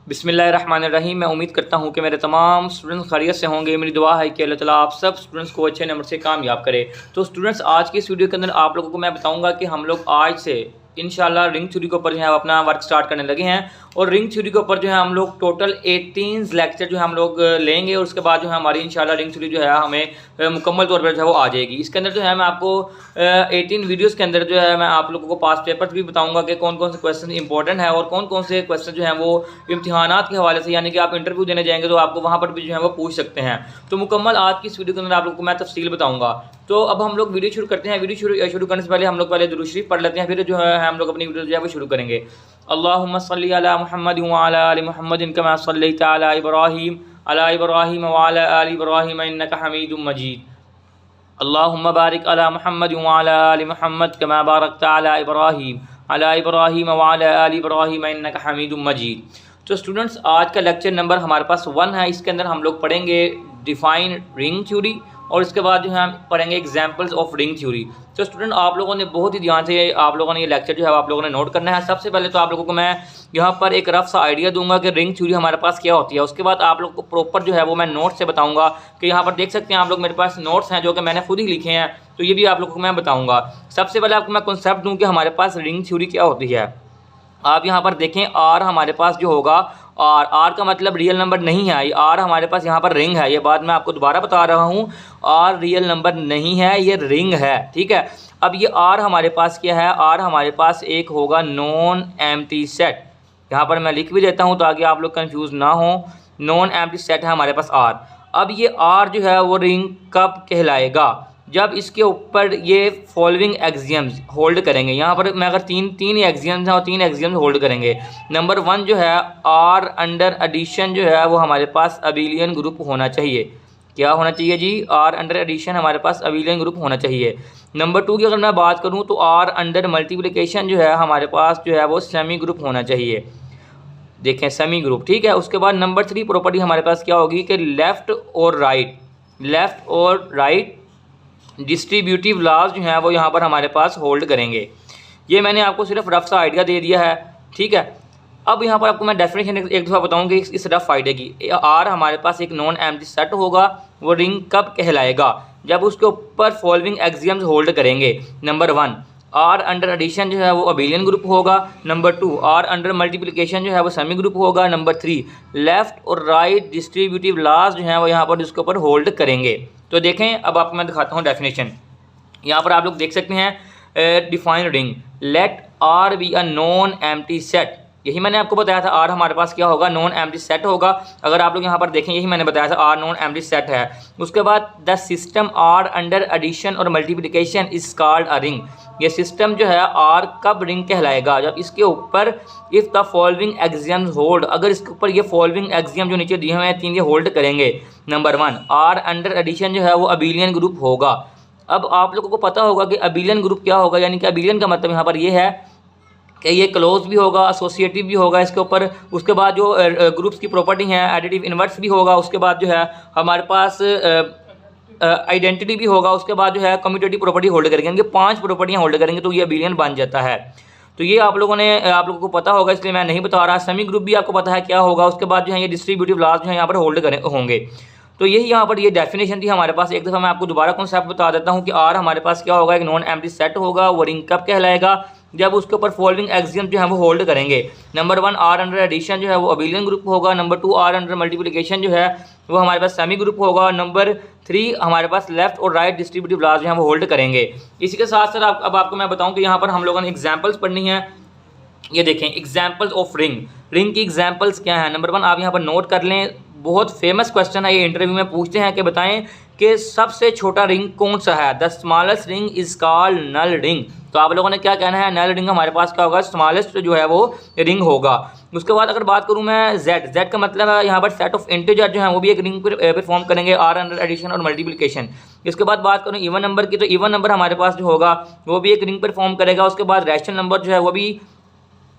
बिस्मिल्लाहिर्रहमानिर्रहीम। मैं उम्मीद करता हूँ कि मेरे तमाम स्टूडेंट्स खैरियत से होंगे। मेरी दुआ है कि अल्लाह ताला आप सब स्टूडेंट्स को अच्छे नंबर से कामयाब करे। तो स्टूडेंट्स, आज की इस वीडियो के अंदर आप लोगों को मैं बताऊँगा कि हम लोग आज से इंशाल्लाह रिंग थ्योरी के ऊपर जो है अपना वर्क स्टार्ट करने लगे हैं। और रिंग थ्योरी के ऊपर जो है हम लोग टोटल 18 लेक्चर जो है हम लोग लेंगे और उसके बाद जो है हमारी इंशाल्लाह रिंग थ्योरी जो है हमें मुकम्मल तौर पर जो है वो आ जाएगी। इसके अंदर जो है मैं आपको 18 वीडियोस के अंदर जो है मैं आप लोगों को पास्ट पेपर्स भी बताऊंगा कि कौन कौन से क्वेश्चन इंपॉर्टेंट है और कौन कौन से क्वेश्चन जो है वो इम्तिहानात के हवाले से, यानी कि आप इंटरव्यू देने जाएंगे तो आपको वहाँ पर भी जो है वो पूछ सकते हैं। तो मुकम्मल आज की इस वीडियो के अंदर आप लोगों को मैं तफसील बताऊंगा। तो अब हम लोग वीडियो शुरू करते हैं। वीडियो शुरू करने से पहले हम लोग पहले दुरूद शरीफ पढ़ लेते हैं, फिर जो है हम लोग अपनी वीडियो जो है वो शुरू करेंगे। अल्लाहुम्मा सल्ली अला मुहम्मद व अला आलि मुहम्मद कमा सल्लैता अला इब्राहीम व अला आलि इब्राहीम इन्नका हमीदुम मजीद। अल्लाहुम्मा बारिक अला मुहम्मद व अला आलि मुहम्मद कमा बारकता अला इब्राहीम व अला आलि इब्राहीम इन्नका हमीदुम मजीद। तो स्टूडेंट्स, आज का लेक्चर नंबर हमारे पास 1 है। इसके अंदर हम लोग पढ़ेंगे डिफाइन रिंग थ्योरी और इसके बाद जो है हम पढ़ेंगे एग्जाम्पल्स ऑफ रिंग थ्योरी। तो स्टूडेंट, आप लोगों ने बहुत ही ध्यान से आप लोगों ने ये लेक्चर जो है आप लोगों ने नोट करना है। सबसे पहले तो आप लोगों को मैं यहाँ पर एक रफ सा आइडिया दूंगा कि रिंग थ्योरी हमारे पास क्या होती है। उसके बाद आप लोगों को प्रॉपर जो है वो मैं नोट से बताऊंगा कि यहाँ पर देख सकते हैं आप लोग मेरे पास नोट्स हैं जो कि मैंने खुद ही लिखे हैं, तो ये भी आप लोगों को मैं बताऊँगा। सबसे पहले आपको मैं कॉन्सेप्ट दूँ कि हमारे पास रिंग थ्योरी क्या होती है। आप यहाँ पर देखें, आर हमारे पास जो होगा, आर का मतलब रियल नंबर नहीं है। आर हमारे पास यहाँ पर रिंग है। ये बात मैं आपको दोबारा बता रहा हूँ, आर रियल नंबर नहीं है, ये रिंग है, ठीक है। अब ये आर हमारे पास क्या है, आर हमारे पास एक होगा नॉन एम्प्टी सेट। यहाँ पर मैं लिख भी देता हूँ ताकि आप लोग कंफ्यूज ना हो। नॉन एम्प्टी सेट है हमारे पास आर। अब ये आर जो है वो रिंग कब कहलाएगा, जब इसके ऊपर ये फॉलोइंग एक्सियम्स होल्ड करेंगे। यहाँ पर मैं अगर तीन एक्सियम्स हैं और 3 एक्सियम्स होल्ड करेंगे। नंबर 1 जो है, आर अंडर एडिशन जो है वो हमारे पास अबिलियन ग्रुप होना चाहिए। क्या होना चाहिए जी? आर अंडर एडिशन हमारे पास अबिलियन ग्रुप होना चाहिए। नंबर 2 की अगर मैं बात करूँ तो आर अंडर मल्टीप्लिकेशन जो है हमारे पास जो है वो सेमी ग्रुप होना चाहिए। देखें, सेमी ग्रुप, ठीक है। उसके बाद नंबर 3 प्रॉपर्टी हमारे पास क्या होगी कि लेफ़्ट और राइट डिस्ट्रीब्यूटिव लॉज जो हैं वो यहाँ पर हमारे पास होल्ड करेंगे। ये मैंने आपको सिर्फ रफ सा आइडिया दे दिया है, ठीक है। अब यहाँ पर आपको मैं डेफिनेशन एक दफ़ा बताऊँगी इस रफ आइडिया की। आर हमारे पास एक नॉन एम्प्टी सेट होगा, वो रिंग कब कहलाएगा, जब उसके ऊपर फॉलोइंग एक्सियम्स होल्ड करेंगे। नंबर 1, आर अंडर एडिशन जो है वो अबिलियन ग्रुप होगा। नंबर 2, आर अंडर मल्टीप्लिकेशन जो है वो सेमी ग्रुप होगा। नंबर 3, लेफ़्ट और राइट डिस्ट्रीब्यूटिव लॉज जो हैं वो यहाँ पर इसके ऊपर होल्ड करेंगे। तो देखें, अब आपको मैं दिखाता हूँ डेफिनेशन। यहाँ पर आप लोग देख सकते हैं define ring, let R be a non empty set. यही मैंने आपको बताया था, आर हमारे पास क्या होगा, नॉन एम्प्टी सेट होगा। अगर आप लोग यहाँ पर देखें, यही मैंने बताया था, आर नॉन एम्प्टी सेट है। उसके बाद the system R under addition और multiplication is called a ring. ये सिस्टम जो है आर कब रिंग कहलाएगा, जब इसके ऊपर if the following axioms hold, अगर इसके ऊपर ये फॉलोइंग एक्सियम जो नीचे दिए हुए हैं 3 ये होल्ड करेंगे। नंबर 1, आर अंडर एडिशन जो है वो अबिलियन ग्रुप होगा। अब आप लोगों को पता होगा कि अबिलियन ग्रुप क्या होगा, यानी कि अबिलियन का मतलब यहाँ पर ये है कि ये क्लोज भी होगा, एसोसिएटिव भी होगा इसके ऊपर। उसके बाद जो ग्रुप्स की प्रॉपर्टी हैं, एडिटिव इन्वर्स भी होगा। उसके बाद जो है हमारे पास आइडेंटिटी भी होगा। उसके बाद जो है कम्यूटेटिव प्रॉपर्टी होल्ड करेंगे, यानी कि 5 प्रॉपर्टियाँ होल्ड करेंगे तो ये अबिलियन बन जाता है। तो ये आप लोगों को पता होगा, इसलिए मैं नहीं बता रहा। सेमी ग्रुप भी आपको पता है क्या होगा। उसके बाद जो है ये डिस्ट्रीब्यूटिव लॉज जो है यहाँ पर होल्ड होंगे। तो यही यहाँ पर ये डेफिनेशन थी हमारे पास। एक दफ़ा मैं आपको दोबारा कॉन्सेप्ट बता देता हूँ कि आर हमारे पास क्या होगा, एक नॉन एम्प्टी सेट होगा। वो रिंग कब कहलाएगा, जब उसके ऊपर फॉलोइंग एक्सियम जो है वो होल्ड करेंगे। नंबर 1, आर अंडर एडिशन जो है वो अबिलियन ग्रुप होगा। नंबर 2, आर अंडर मल्टीप्लिकेशन जो है वो हमारे पास सेमी ग्रुप होगा। नंबर 3, हमारे पास लेफ्ट और राइट डिस्ट्रीब्यूटिव लॉज जो है वो होल्ड करेंगे। इसी के साथ साथ अब आपको मैं बताऊँ कि यहाँ पर हम लोगों ने एग्जाम्पल्स पढ़नी है। ये देखें, एग्जाम्पल्स ऑफ रिंग की एग्जाम्पल्स क्या है। नंबर 1 आप यहाँ पर नोट कर लें, बहुत फेमस क्वेश्चन है ये, इंटरव्यू में पूछते हैं कि बताएं कि सबसे छोटा रिंग कौन सा है। The smallest ring is called null ring. तो आप लोगों ने क्या कहना है, नल रिंग हमारे पास क्या होगा, स्मॉलेस्ट जो है वो रिंग होगा। उसके बाद अगर बात करूं मैं जेड का मतलब है यहाँ पर सेट ऑफ इंटीजर जो है वो भी एक रिंग परफॉर्म करेंगे, आर अंडर एडिशन और मल्टीप्लिकेशन। इसके बाद बात करूँ इवन नंबर की, तो इवन नंबर हमारे पास जो होगा वो भी एक रिंग परफॉर्म करेगा। उसके बाद रैशनल नंबर जो है वो भी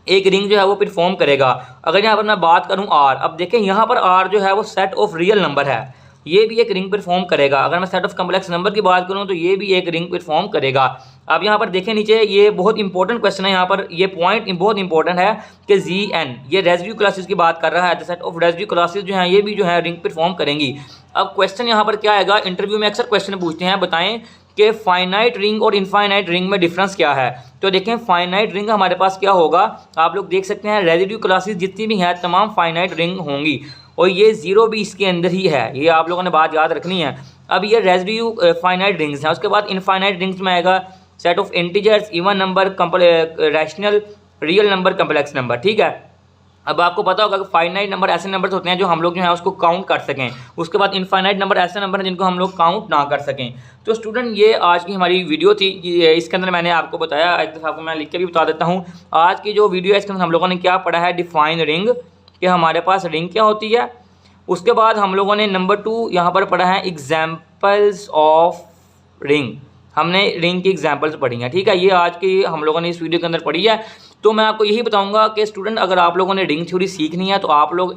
एक रिंग जो है वो परफॉर्म करेगा। अगर यहाँ पर मैं बात करूँ आर, अब देखें यहाँ पर आर जो है वो सेट ऑफ रियल नंबर है। ये भी एक रिंग परफॉर्म करेगा। अगर मैं सेट ऑफ कम्प्लेक्स नंबर की बात करूँ तो ये भी एक रिंग परफॉर्म करेगा। अब यहाँ पर देखें नीचे, ये बहुत इंपॉर्टेंट क्वेश्चन है, यहाँ पर ये पॉइंट बहुत इंपॉर्टेंट है कि Zn ये रेजिड्यू क्लासेस की बात कर रहा है। The set of residue classes जो हैं ये भी जो है रिंग परफॉर्म करेंगी। अब क्वेश्चन यहाँ पर क्या आएगा, इंटरव्यू में अक्सर क्वेश्चन पूछते हैं, बताएं कि फाइनाइट रिंग और इनफाइनाइट रिंग में डिफरेंस क्या है। तो देखें फाइनाइट रिंग हमारे पास क्या होगा, आप लोग देख सकते हैं रेजिड्यू क्लासेस जितनी भी हैं तमाम फाइनाइट रिंग होंगी और ये जीरो भी इसके अंदर ही है, ये आप लोगों ने बात याद रखनी है। अब ये रेजिड्यू फाइनाइट रिंग्स हैं। उसके बाद इनफाइनाइट रिंग्स में आएगा set of integers, even number, rational, real number, complex number. ठीक है, अब आपको पता होगा कि फाइनाइट नंबर ऐसे नंबर्स होते हैं जो हम लोग जो है उसको काउंट कर सकें। उसके बाद इनफाइनाइट नंबर ऐसे नंबर हैं जिनको हम लोग काउंट ना कर सकें। तो स्टूडेंट ये आज की हमारी वीडियो थी, इसके अंदर मैंने आपको बताया, एक दफ़ा आपको मैं लिख के भी बता देता हूँ। आज की जो वीडियो है इसके अंदर हम लोगों ने क्या पढ़ा है, डिफाइन रिंग, कि हमारे पास रिंग क्या होती है। उसके बाद हम लोगों ने नंबर 2 यहाँ पर पढ़ा है एग्जाम्पल्स ऑफ रिंग, हमने रिंग की एग्जाम्पल्स पढ़ी हैं। ठीक है, ये आज की हम लोगों ने इस वीडियो के अंदर पढ़ी है। तो मैं आपको यही बताऊंगा कि स्टूडेंट अगर आप लोगों ने रिंग थ्योरी सीखनी है तो आप लोग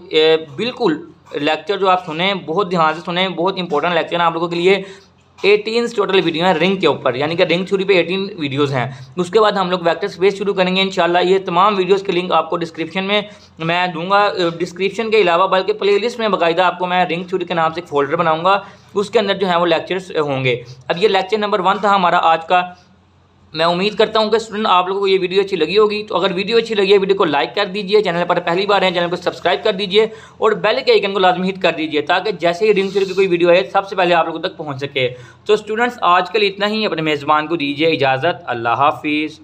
बिल्कुल लेक्चर जो आप सुने बहुत ध्यान से सुने, बहुत इंपॉर्टेंट लेक्चर है आप लोगों के लिए। 18 टोटल वीडियो हैं रिंग के ऊपर, यानी कि रिंग थ्योरी पे 18 वीडियोस हैं। उसके बाद हम लोग वेक्टर स्पेस शुरू करेंगे इंशाल्लाह। ये तमाम वीडियोस के लिंक आपको डिस्क्रिप्शन में मैं दूंगा। डिस्क्रिप्शन के अलावा बल्कि प्लेलिस्ट में बाकायदा आपको मैं रिंग थ्योरी के नाम से एक फोल्डर बनाऊंगा, उसके अंदर जो है वो लेक्चर्स होंगे। अब ये लेक्चर नंबर 1 था हमारा आज का। मैं उम्मीद करता हूं कि स्टूडेंट आप लोगों को ये वीडियो अच्छी लगी होगी। तो अगर वीडियो अच्छी लगी है वीडियो को लाइक कर दीजिए, चैनल पर पहली बार है चैनल को सब्सक्राइब कर दीजिए और बेल के आइकन को लाजमी हिट कर दीजिए ताकि जैसे ही रिंग थ्योरी की कोई वीडियो आए सबसे पहले आप लोगों तक पहुंच सके। तो स्टूडेंट्स आज के लिए इतना ही, अपने मेज़बान को दीजिए इजाज़त। अल्लाह हाफिज़।